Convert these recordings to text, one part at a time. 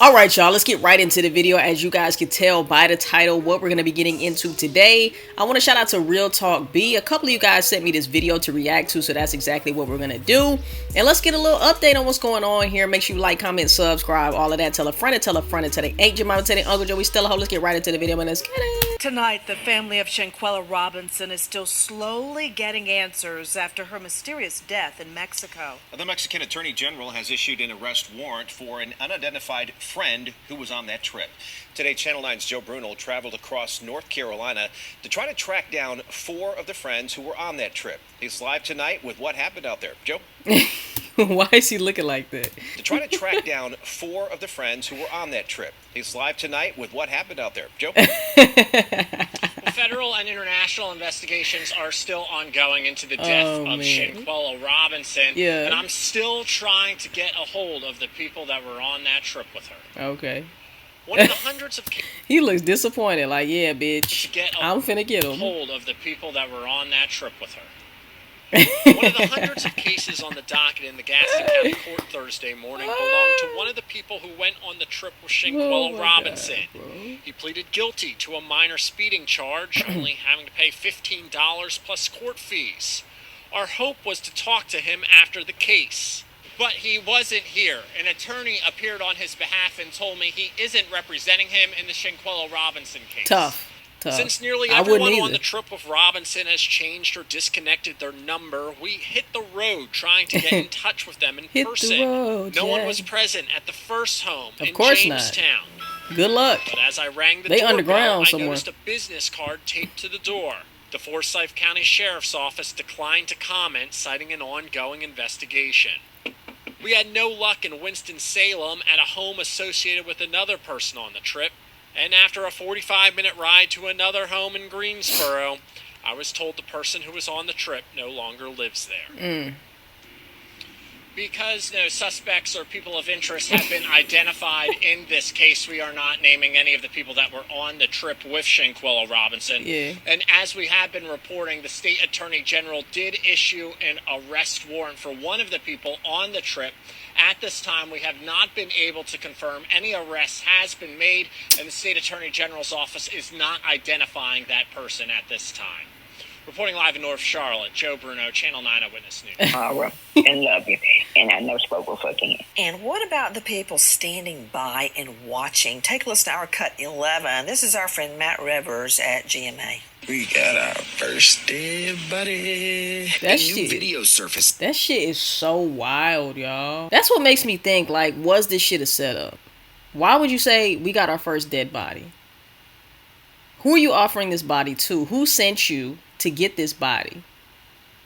All right, y'all, let's get right into the video. As you guys can tell by the title, what we're going to be getting into today. I want to shout out to Real Talk B. A couple of you guys sent me this video to react to, so that's exactly what we're going to do. And let's get a little update on what's going on here. Make sure you like, comment, subscribe, all of that. Tell a friend and tell a friend and tell they ain't your mama, tell they Uncle Joe. We still a hoe. Let's get right into the video, man. Let's get it. Tonight, the family of Shanquella Robinson is still slowly getting answers after her mysterious death in Mexico. The Mexican Attorney General has issued an arrest warrant for an unidentified friend who was on that trip. Today, Channel 9's Joe Bruno traveled across North Carolina to try to track down 4 of the friends who were on that trip. He's live tonight with what happened out there. Joe? Why is he looking like that? To try to track down 4 of the friends who were on that trip. He's live tonight with what happened out there. Joe? Federal and international investigations are still ongoing into the death of Shanquella Robinson. Yeah. And I'm still trying to get a hold of the people that were on that trip with her. Okay. One of the hundreds of He looks disappointed, like, yeah, bitch, I'm finna get him. Hold of the people that were on that trip with her. One of the hundreds of cases on the docket in the Gaston County Court Thursday morning belonged to one of the people who went on the trip with Shanquella Robinson. He pleaded guilty to a minor speeding charge, only having to pay $15 plus court fees. Our hope was to talk to him after the case, but he wasn't here. An attorney appeared on his behalf and told me he isn't representing him in the Shanquella Robinson case. Tough. Since nearly everyone on the trip with Robinson has changed or disconnected their number, we hit the road trying to get in touch with them in person. No one was present at the first home in Jamestown. Good luck. But as I rang the doorbell, I noticed a business card taped to the door. The Forsyth County Sheriff's Office declined to comment, citing an ongoing investigation. We had no luck in Winston-Salem at a home associated with another person on the trip. And after a 45-minute ride to another home in Greensboro, I was told the person who was on the trip no longer lives there. Because no suspects or people of interest have been identified in this case, we are not naming any of the people that were on the trip with Shanquella Robinson. And as we have been reporting, the state attorney general did issue an arrest warrant for one of the people on the trip. At this time, we have not been able to confirm any arrest has been made, and the state attorney general's office is not identifying that person at this time. Reporting live in North Charlotte, Joe Bruno, Channel 9 Eyewitness News. Well, and love you. And I know spoke will fucking. And what about the people standing by and watching? Take a listen to our Cut 11. This is our friend Matt Rivers at GMA. We got our first dead buddy. That shit. Video surface. That shit is so wild, y'all. That's what makes me think, like, was this shit a setup? Why would you say we got our first dead body? Who are you offering this body to? Who sent you to get this body?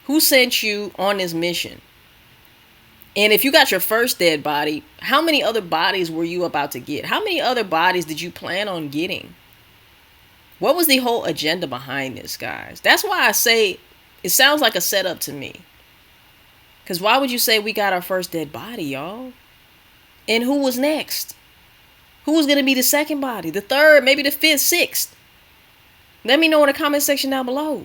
Who sent you on this mission? And if you got your first dead body, how many other bodies were you about to get? How many other bodies did you plan on getting? What was the whole agenda behind this, guys? That's why I say it sounds like a setup to me. Because why would you say we got our first dead body, y'all? And who was next? Who was going to be the second body? The third, maybe the fifth, sixth? Let me know in the comment section down below.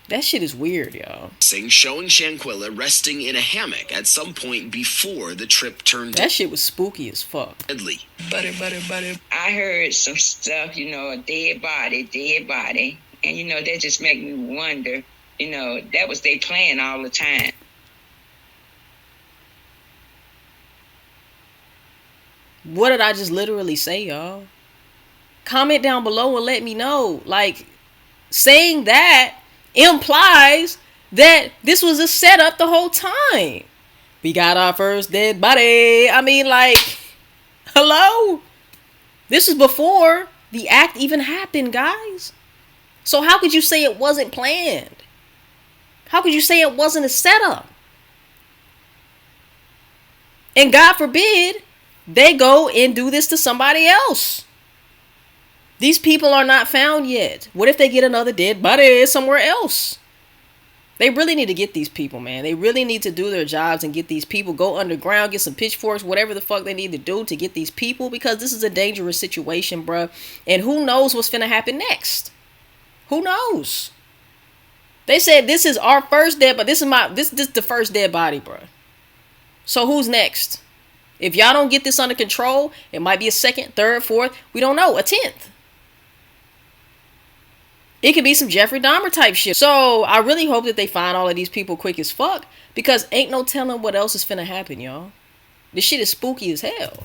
That shit is weird, y'all. Showing Shanquella resting in a hammock at some point before the trip turned. That shit was spooky as fuck. Deadly. Buddy. I heard some stuff, a dead body. And, that just make me wonder, that was their plan all the time. What did I just literally say, y'all? Comment down below and let me know. Like, saying that implies that this was a setup the whole time. We got our first dead body. I mean, like, hello? This was before the act even happened, guys. So how could you say it wasn't planned? How could you say it wasn't a setup? And God forbid, they go and do this to somebody else. These people are not found yet. What if they get another dead body somewhere else? They really need to get these people, man. They really need to do their jobs and get these people, go underground, get some pitchforks, whatever the fuck they need to do to get these people, because this is a dangerous situation, bruh. And who knows what's finna happen next? Who knows? They said this is our first dead, but this is the first dead body, bruh. So who's next? If y'all don't get this under control, it might be a second, third, fourth, we don't know, a 10th. It could be some Jeffrey Dahmer type shit. So I really hope that they find all of these people quick as fuck, because ain't no telling what else is finna happen, y'all. This shit is spooky as hell.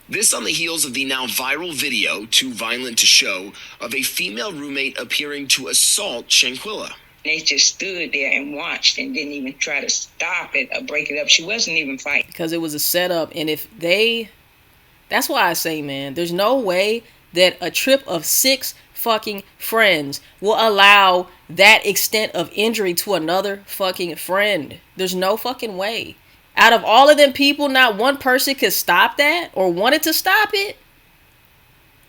This on the heels of the now viral video, Too Violent to Show, of a female roommate appearing to assault Shanquella. They just stood there and watched and didn't even try to stop it or break it up. She wasn't even fighting. Because it was a setup. And if they... That's why I say, man, there's no way that a trip of 6 fucking friends will allow that extent of injury to another fucking friend. There's no fucking way. Out of all of them people, not one person could stop that or wanted to stop it.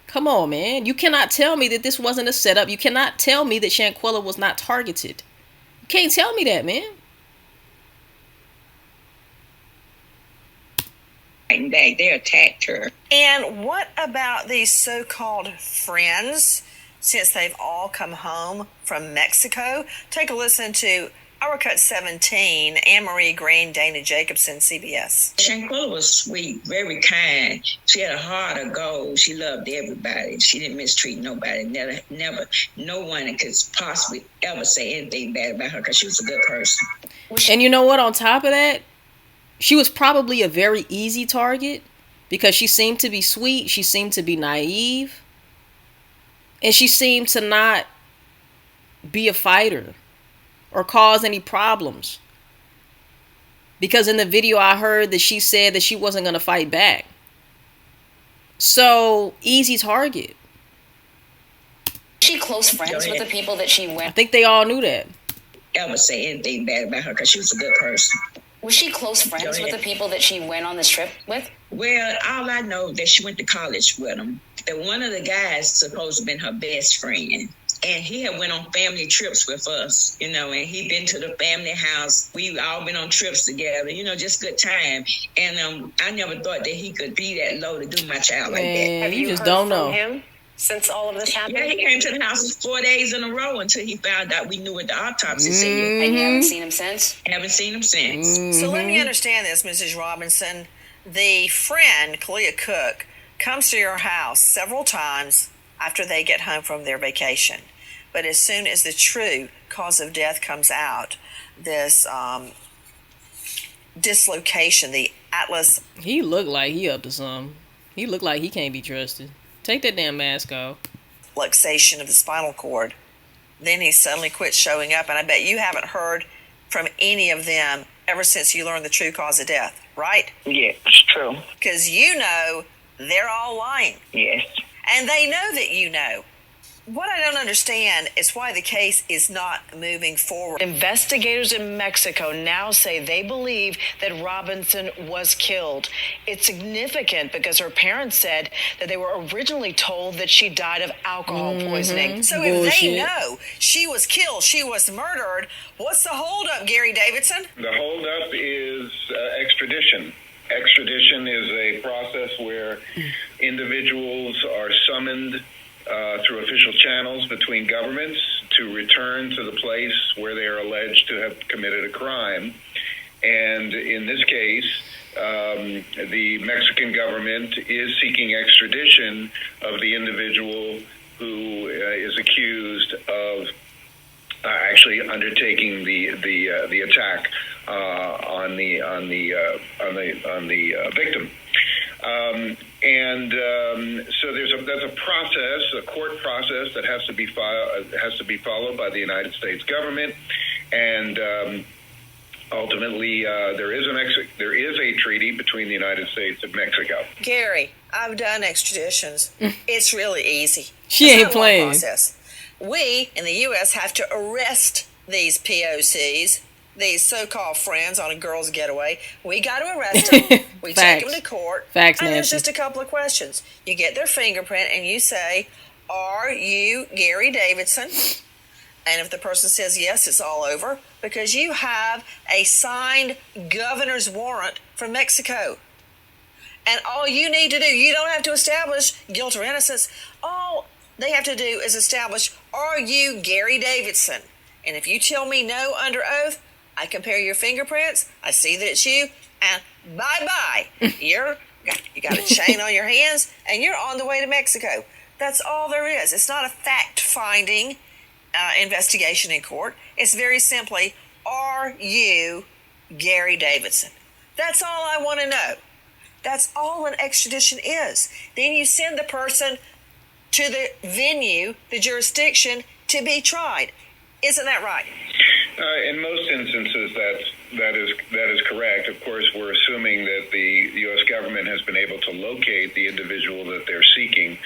Come on, man. You cannot tell me that this wasn't a setup. You cannot tell me that Shanquella was not targeted. You can't tell me that, man. And they attacked her. And what about these so-called friends, since they've all come home from Mexico? Take a listen to Our Cut 17, Anne-Marie Green, Dana Jacobson, CBS. Shanquella was sweet, very kind. She had a heart of gold. She loved everybody. She didn't mistreat nobody. Never, no one could possibly ever say anything bad about her because she was a good person. And you know what? On top of that, she was probably a very easy target because she seemed to be sweet. She seemed to be naive. And she seemed to not be a fighter or cause any problems. Because in the video I heard that she said that she wasn't going to fight back. So, easy target. She close friends with the people that she I went. think they all knew that. Ever say anything bad about her because she was a good person. Was she close friends with the people that she went on this trip with? Well, all I know that she went to college with them. That one of the guys supposed to have been her best friend. And he had went on family trips with us, you know, and he'd been to the family house. We all been on trips together, you know, just good time. And I never thought that he could be that low to do my child like that. Have you just don't know him since all of this happened? Yeah, he came to the house 4 days in a row until he found out we knew what the autopsy said. And you haven't seen him since? Haven't seen him since. So let me understand this, Mrs. Robinson. The friend, Kalia Cook, comes to your house several times after they get home from their vacation. But as soon as the true cause of death comes out, this dislocation, the Atlas... He looked like he up to something. He looked like he can't be trusted. Take that damn mask off. Luxation of the spinal cord. Then he suddenly quits showing up, and I bet you haven't heard from any of them ever since you learned the true cause of death, right? Yeah, it's true. Because you know they're all lying. Yes. And they know that you know. What I don't understand is why the case is not moving forward. Investigators in Mexico now say they believe that Robinson was killed. It's significant because her parents said that they were originally told that she died of alcohol poisoning. So if they know she was killed, she was murdered, what's the holdup, Gary Davidson? The holdup is extradition. Extradition is a process where individuals are summoned through official channels between governments to return to the place where they are alleged to have committed a crime. And in this case, the Mexican government is seeking extradition of the individual who is accused of actually undertaking the attack on the victim. So there's a process, a court process that has to be followed by the United States government, and ultimately there is a treaty between the United States and Mexico. Gary, I've done extraditions. It's really easy. She ain't playing. Process. We in the U.S. have to arrest these POCs, these so-called friends on a girl's getaway. We got to arrest them. We take them to court. Facts, and there's Nancy. just a couple of questions. You get their fingerprint and you say, are you Gary Davidson? And if the person says yes, it's all over because you have a signed governor's warrant from Mexico. And all you need to do, you don't have to establish guilt or innocence. All they have to do is establish, are you Gary Davidson? And if you tell me no under oath, I compare your fingerprints, I see that it's you, and bye-bye. You got a chain on your hands, and you're on the way to Mexico. That's all there is. It's not a fact-finding investigation in court. It's very simply, are you Gary Davidson? That's all I want to know. That's all an extradition is. Then you send the person to the venue, the jurisdiction, to be tried. Isn't that right? In most instances, that is correct. Of course, we're assuming that the U.S. government has been able to locate the individual that they're seeking,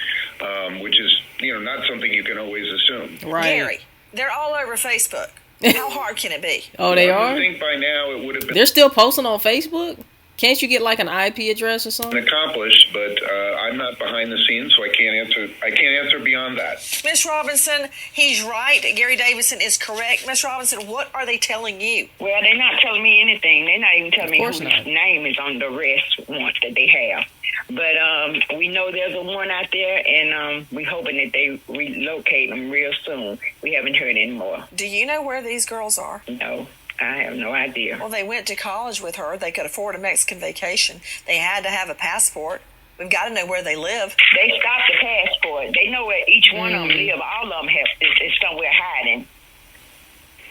which is not something you can always assume. Right. Gary, they're all over Facebook. How hard can it be? Oh, they are? I think by now it would have been. They're still posting on Facebook? Can't you get like an IP address or something? Accomplished, but I'm not behind the scenes, so I can't answer beyond that. Miss Robinson, he's right. Gary Davidson is correct. Miss Robinson, what are they telling you? Well, they're not telling me anything. They're not even telling me whose name is on the arrest warrant that they have. But we know there's a one out there, and we're hoping that they relocate them real soon. We haven't heard any more. Do you know where these girls are? No. I have no idea. Well, they went to college with her. They could afford a Mexican vacation. They had to have a passport. We've got to know where they live. They stopped the passport. They know where each one of them live. All of them is somewhere hiding.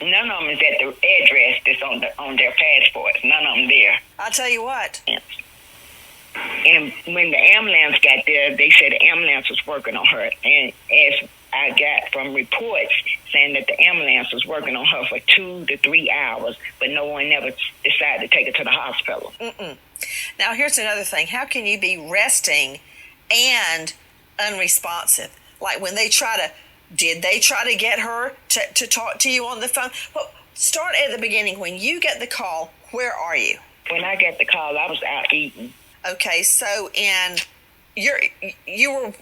None of them is at the address that's on their passports. None of them there. I'll tell you what. And when the ambulance got there, they said the ambulance was working on her. And as I got from reports saying that the ambulance was working on her for 2 to 3 hours, but no one ever decided to take her to the hospital. Now, here's another thing. How can you be resting and unresponsive? Like when did they try to get her to talk to you on the phone? Well, start at the beginning. When you get the call, where are you? When I got the call, I was out eating. Okay, so you were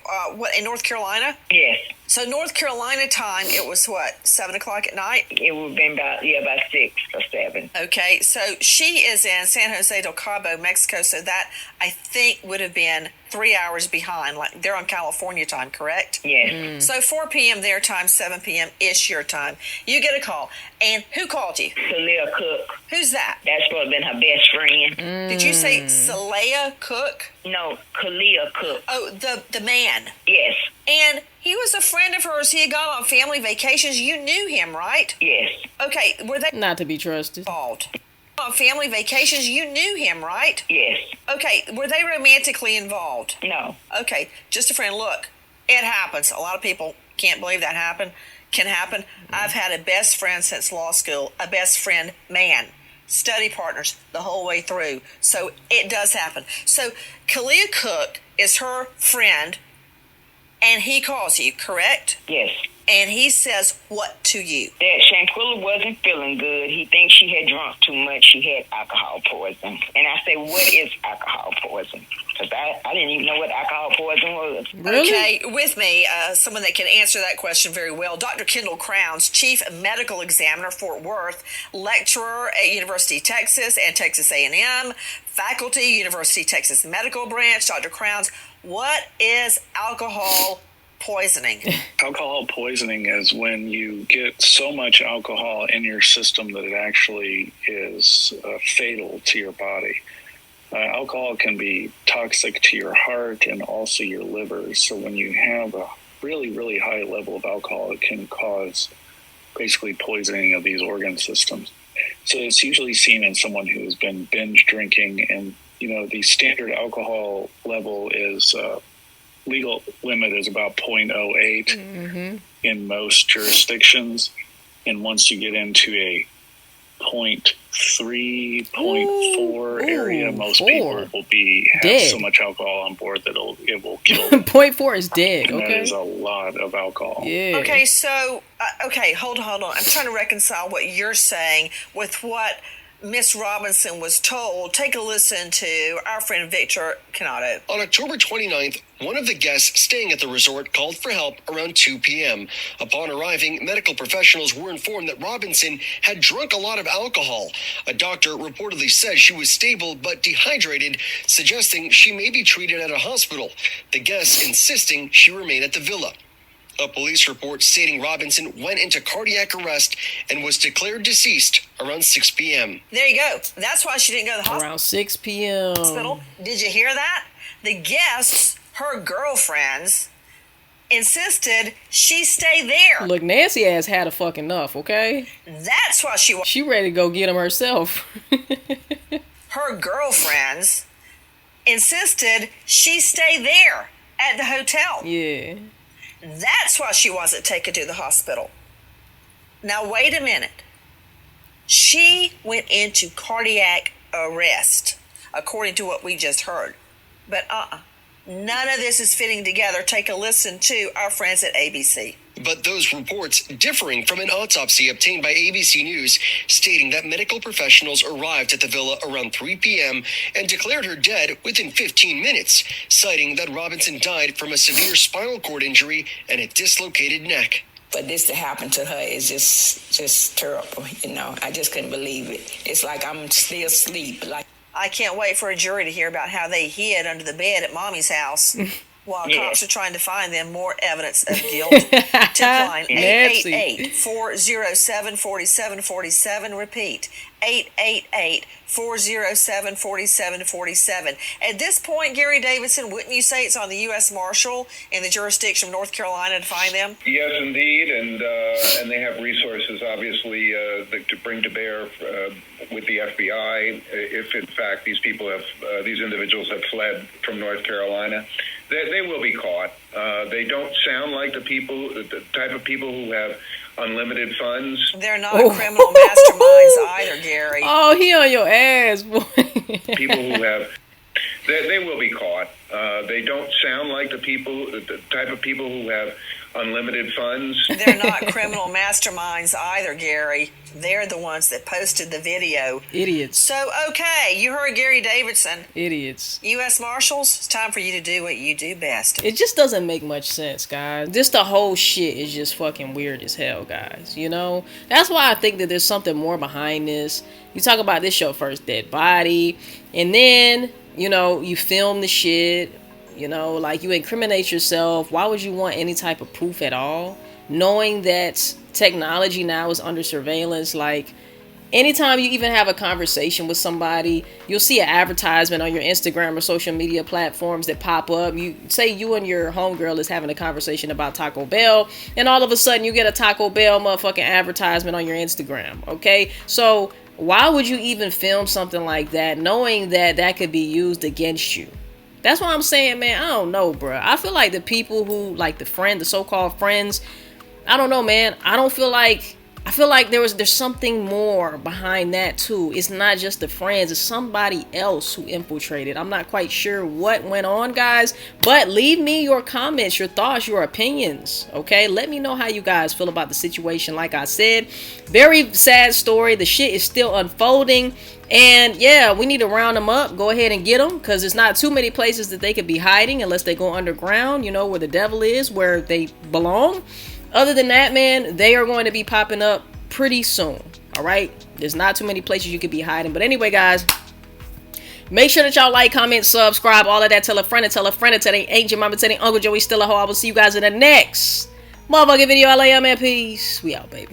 in North Carolina? Yes. So North Carolina time, it was 7 o'clock at night? It would have been about 6 or 7. Okay, so she is in San Jose del Cabo, Mexico, so that I think would have been 3 hours behind. Like they're on California time, correct? Yes. So 4 p.m. their time, 7 p.m. ish your time. You get a call. And who called you? Celia Cook. Who's that? That's supposed to have been her best friend. Did you say Celia Cook? No, Celia Cook. Oh, the man. Yes. And he was a friend of hers. He had gone on family vacations. You knew him, right? Yes. Okay, were they not to be trusted? Involved on family vacations? You knew him, right? Yes. Okay, were they romantically involved? No. Okay, just a friend. Look, it happens. A lot of people can't believe that can happen. I've had a best friend since law school, a best friend man. Study partners the whole way through. So it does happen. So Kalia Cook is her friend, and he calls you, correct? Yes. And he says what to you? That Shanquella wasn't feeling good. He thinks she had drunk too much. She had alcohol poison. And I say, what is alcohol poison? Because I didn't even know what alcohol poison was. Really? Okay, with me, someone that can answer that question very well, Dr. Kendall Crowns, Chief Medical Examiner, Fort Worth, lecturer at University of Texas and Texas A&M, faculty, University of Texas Medical Branch. Dr. Crowns, what is alcohol poisoning? Alcohol poisoning is when you get so much alcohol in your system that it actually is fatal to your body. Alcohol can be toxic to your heart and also your liver. So when you have a really, really high level of alcohol, it can cause basically poisoning of these organ systems. So it's usually seen in someone who has been binge drinking, and the standard alcohol level is legal limit is about 0.08 in most jurisdictions, and once you get into a 0.3, 0.4 area, most people will have so much alcohol on board that it will kill them. 0.4 is dead. And okay, that is a lot of alcohol. Yeah. Okay, so hold on. I'm trying to reconcile what you're saying with what Miss Robinson was told. Take a listen to our friend Victor Canato. On October 29th, one of the guests staying at the resort called for help around 2 p.m. Upon arriving, medical professionals were informed that Robinson had drunk a lot of alcohol. A doctor reportedly said she was stable but dehydrated, suggesting she may be treated at a hospital. The guests insisting she remain at the villa. A police report stating Robinson went into cardiac arrest and was declared deceased around 6 p.m. There you go. That's why she didn't go to the Around 6 p.m. hospital. Did you hear that? The guests, her girlfriends, insisted she stay there. Look, Nancy ass had a fuck enough, okay? That's why she ready to go get him herself. Her girlfriends insisted she stay there at the hotel. Yeah. That's why she wasn't taken to the hospital. Now, wait a minute. She went into cardiac arrest, according to what we just heard. But none of this is fitting together. Take a listen to our friends at ABC. But those reports differing from an autopsy obtained by ABC News stating that medical professionals arrived at the villa around 3 p.m. and declared her dead within 15 minutes, citing that Robinson died from a severe spinal cord injury and a dislocated neck. For this to happen to her is just terrible, you know. I just couldn't believe it. It's like I'm still asleep. I can't wait for a jury to hear about how they hid under the bed at Mommy's house while cops are trying to find them more evidence of guilt. Tip line 888-407-4747. Repeat, 888-407-4747. At this point, Gary Davidson, wouldn't you say it's on the U.S. Marshal in the jurisdiction of North Carolina to find them? Yes, indeed, and they have resources, obviously, to bring to bear with the FBI if, in fact, these individuals have fled from North Carolina. They will be caught. They don't sound like the type of people who have unlimited funds. They're not criminal masterminds either, Gary. Oh, he on your ass, boy. People who have, they will be caught. They don't sound like the type of people who have unlimited funds. They're not criminal masterminds either, Gary. They're the ones that posted the video. Idiots. So, okay, you heard Gary Davidson. Idiots. U.S. Marshals, it's time for you to do what you do best. It just doesn't make much sense, guys. Just the whole shit is just fucking weird as hell, guys. You know? That's why I think that there's something more behind this. You talk about this your first dead body, and then, you know, you film the shit. You know, like, you incriminate yourself. Why would you want any type of proof at all? Knowing that technology now is under surveillance. Like, anytime you even have a conversation with somebody, you'll see an advertisement on your Instagram or social media platforms that pop up. You say you and your homegirl is having a conversation about Taco Bell, and all of a sudden you get a Taco Bell motherfucking advertisement on your Instagram. Okay? So why would you even film something like that, knowing that that could be used against you? That's what I'm saying, man. I don't know, bro. I feel like the people who, like the so-called friends, I don't know, man. I feel like there's something more behind that too. It's not just the friends. It's somebody else who infiltrated. I'm not quite sure what went on, guys. But leave me your comments, your thoughts, your opinions. Okay? Let me know how you guys feel about the situation. Like I said, very sad story. The shit is still unfolding. And yeah, we need to round them up. Go ahead and get them, because there's not too many places that they could be hiding unless they go underground, you know, where the devil is, where they belong. Other than that, man, they are going to be popping up pretty soon. All right? There's not too many places you could be hiding. But anyway, guys, make sure that y'all like, comment, subscribe, all of that. Tell a friend and tell a friend. Tell their aunt, your mama, tell their Uncle Joey still a hoe. I will see you guys in the next motherfucking video. LAM and peace. We out, baby.